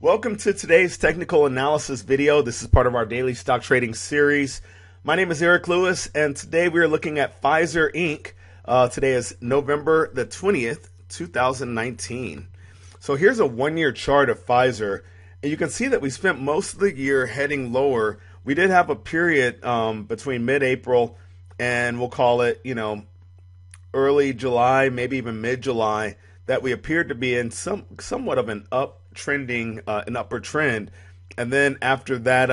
Welcome to today's technical analysis video. This is part of our daily stock trading series. My name is Eric Lewis, and today we are looking at PFIZER Inc. Today is November the 20th, 2019. So here's a one-year chart of PFIZER, and you can see that we spent most of the year heading lower. We did have a period between mid-April and we'll call it, early July, maybe even mid-July, that we appeared to be in somewhat of an an upward trend, and then after that,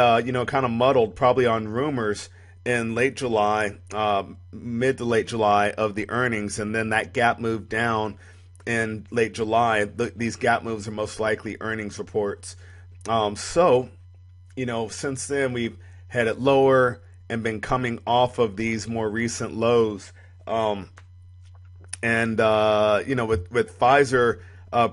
kind of muddled probably on rumors in late July, mid to late July of the earnings, and then that gap moved down in late July. These gap moves are most likely earnings reports. Since then we've headed lower and been coming off of these more recent lows. With PFIZER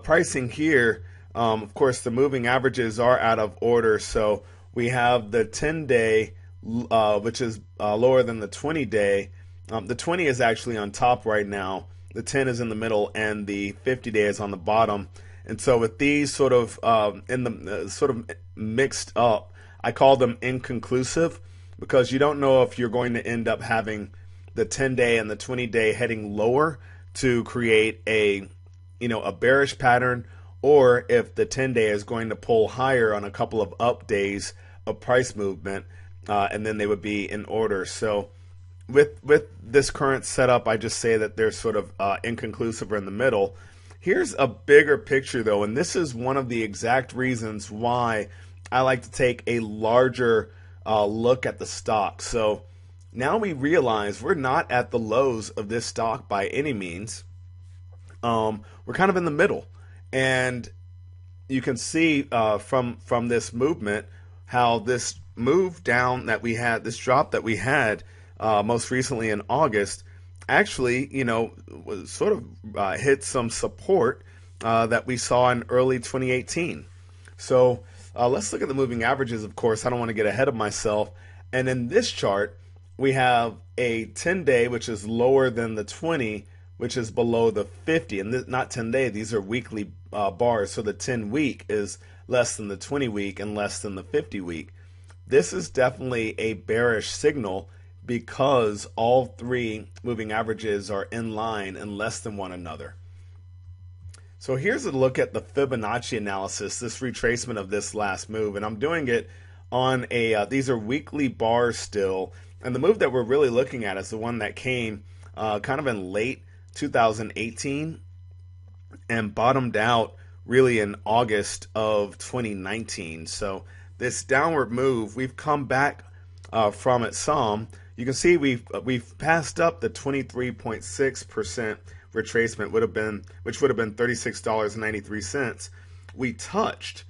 pricing here, of course, the moving averages are out of order. So we have the 10-day, which is lower than the 20-day. The 20 is actually on top right now. The 10 is in the middle, and the 50-day is on the bottom. And so with these sort of mixed up, I call them inconclusive, because you don't know if you're going to end up having the 10-day and the 20-day heading lower to create a bearish pattern, or if the 10-day is going to pull higher on a couple of up days of price movement, and then they would be in order. So with this current setup, I just say that they're sort of inconclusive or in the middle. Here's a bigger picture though, and this is one of the exact reasons why I like to take a larger look at the stock. So now we realize we're not at the lows of this stock by any means. We're kind of in the middle, and you can see from this movement how this move down that we had, this drop that we had most recently in August, actually was sort of hit some support that we saw in early 2018. So let's look at the moving averages. Of course, I don't want to get ahead of myself. And in this chart, we have a 10-day, which is lower than the 20, which is below the 50. And not 10-day, these are weekly bars. So the 10-week is less than the 20-week and less than the 50-week. This is definitely a bearish signal, because all three moving averages are in line and less than one another. So here's a look at the Fibonacci analysis, this retracement of this last move. And I'm doing it on these are weekly bars still. And the move that we're really looking at is the one that came kind of in late 2018 and bottomed out really in August of 2019. So this downward move, we've come back from it some. You can see we've passed up the 23.6% retracement, which would have been $36.93. We touched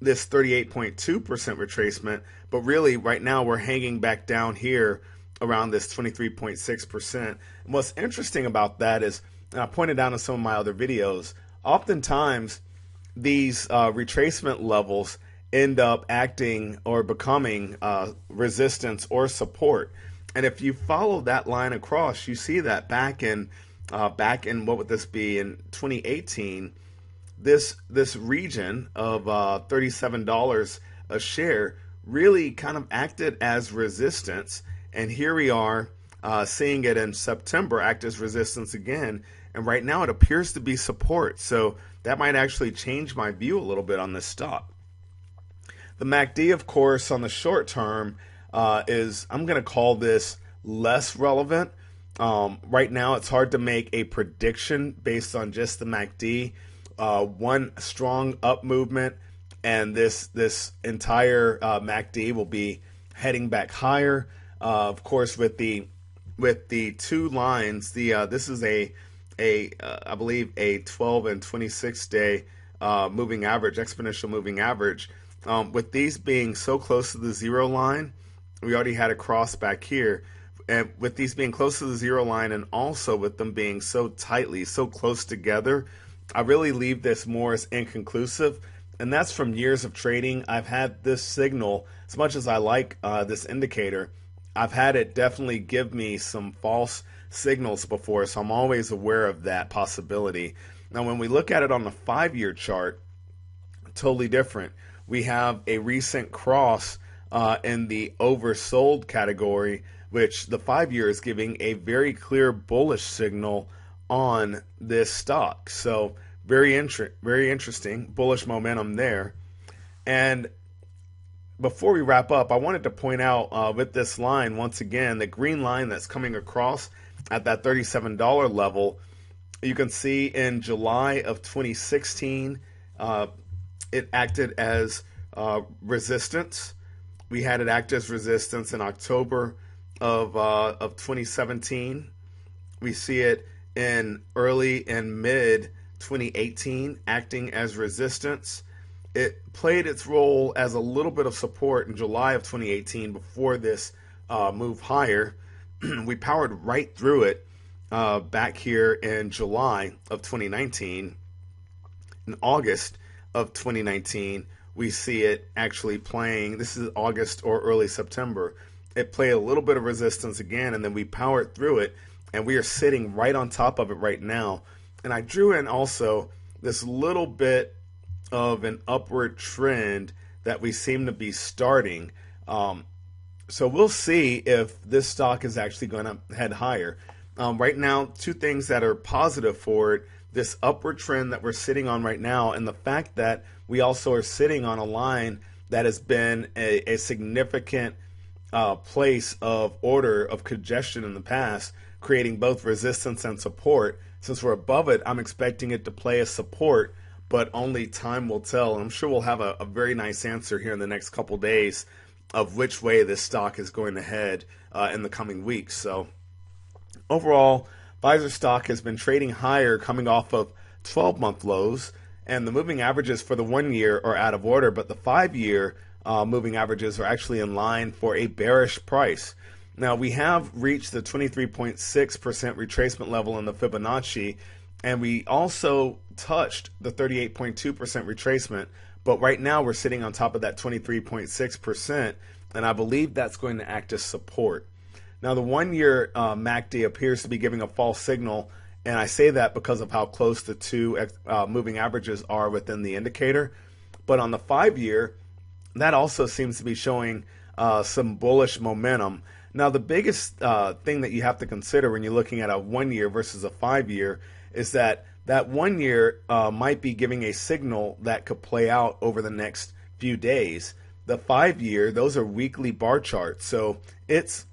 this 38.2% retracement, but really right now we're hanging back down here around this 23.6%. And what's interesting about that is, and I pointed out in some of my other videos, oftentimes these retracement levels end up acting or becoming resistance or support. And if you follow that line across, you see that back in what would this be, in 2018, this region of $37 a share really kind of acted as resistance. And here we are seeing it in September act as resistance again. And right now it appears to be support. So that might actually change my view a little bit on this stock. The MACD, of course, on the short term is, I'm going to call this less relevant. Right now it's hard to make a prediction based on just the MACD. One strong up movement and this entire MACD will be heading back higher. Of course, with the two lines, this is I believe a 12 and 26 day moving average, exponential moving average. With these being so close to the zero line, we already had a cross back here. And with these being close to the zero line, and also with them being so close together, I really leave this more as inconclusive. And that's from years of trading. I've had this signal, as much as I like this indicator, I've had it definitely give me some false signals before, so I'm always aware of that possibility. Now, when we look at it on the 5-year chart, totally different. We have a recent cross in the oversold category, which the 5-year is giving a very clear bullish signal on this stock. So very interesting, bullish momentum there. And before we wrap up, I wanted to point out with this line, once again, the green line that's coming across at that $37 level. You can see in July of 2016, it acted as resistance. We had it act as resistance in October of 2017. We see it in early and mid 2018 acting as resistance. It played its role as a little bit of support in July of 2018 before this move higher. We powered right through it back here in July of 2019. In August of 2019, we see it actually playing, this is August or early September, it played a little bit of resistance again, and then we powered through it, and we are sitting right on top of it right now. And I drew in also this little bit of an upward trend that we seem to be starting. So we'll see if this stock is actually going to head higher. Right now, two things that are positive for it: this upward trend that we're sitting on right now, and the fact that we also are sitting on a line that has been a significant place of order of congestion in the past, creating both resistance and support. Since we're above it, I'm expecting it to play as support, but only time will tell. And I'm sure we'll have a very nice answer here in the next couple days of which way this stock is going to head in the coming weeks. So overall, PFIZER stock has been trading higher coming off of 12-month lows, and the moving averages for the 1 year are out of order, but the 5-year moving averages are actually in line for a bearish price. Now, we have reached the 23.6% retracement level in the Fibonacci, and we also touched the 38.2% retracement, but right now we're sitting on top of that 23.6%, and I believe that's going to act as support. Now, the 1 year MACD appears to be giving a false signal, and I say that because of how close the two moving averages are within the indicator. But on the 5-year, that also seems to be showing some bullish momentum. Now, the biggest thing that you have to consider when you're looking at a 1 year versus a 5-year is that 1 year might be giving a signal that could play out over the next few days. The 5-year, those are weekly bar charts, so its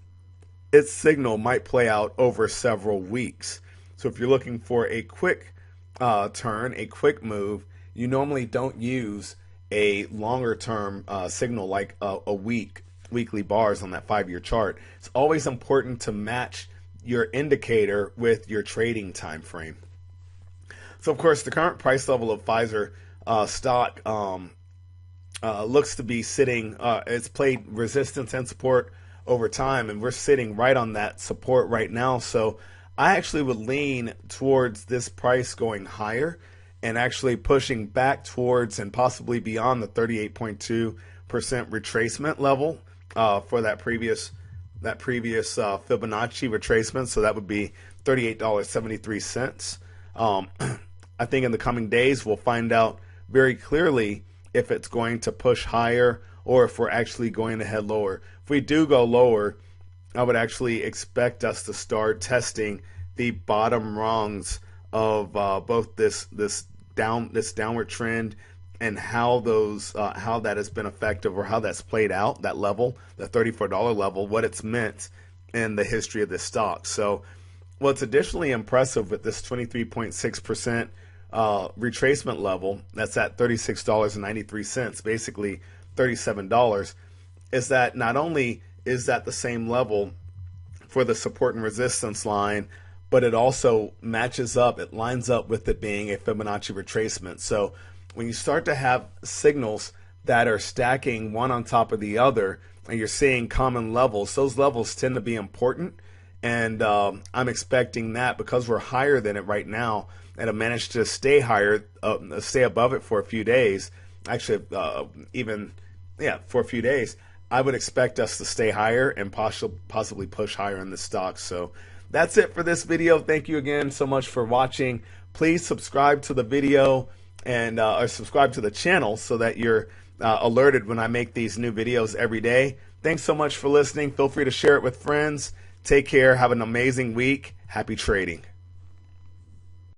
signal might play out over several weeks. So if you're looking for a quick turn, a quick move, you normally don't use a longer term signal like a weekly bars on that 5-year chart. It's always important to match your indicator with your trading time frame. So of course, the current price level of PFIZER stock looks to be sitting, it's played resistance and support over time, and we're sitting right on that support right now. So I actually would lean towards this price going higher and actually pushing back towards and possibly beyond the 38.2% retracement level for that previous Fibonacci retracement. So that would be $38.73. I think in the coming days we'll find out very clearly if it's going to push higher or if we're actually going to head lower. If we do go lower, I would actually expect us to start testing the bottom rungs of both this downward trend and how that has been effective, or how that's played out, that level, the $34 level, what it's meant in the history of this stock. So what's additionally impressive with this 23.6% retracement level, that's at $36.93, basically $37, is that not only is that the same level for the support and resistance line, but it also matches up, it lines up with it being a Fibonacci retracement. So when you start to have signals that are stacking one on top of the other, and you're seeing common levels, those levels tend to be important. And I'm expecting that, because we're higher than it right now, and have managed to stay higher, stay above it for a few days, actually for a few days, I would expect us to stay higher and possibly push higher in the stock. So that's it for this video. Thank you again so much for watching. Please subscribe to the video and or subscribe to the channel so that you're alerted when I make these new videos every day. Thanks so much for listening. Feel free to share it with friends. Take care. Have an amazing week. Happy trading.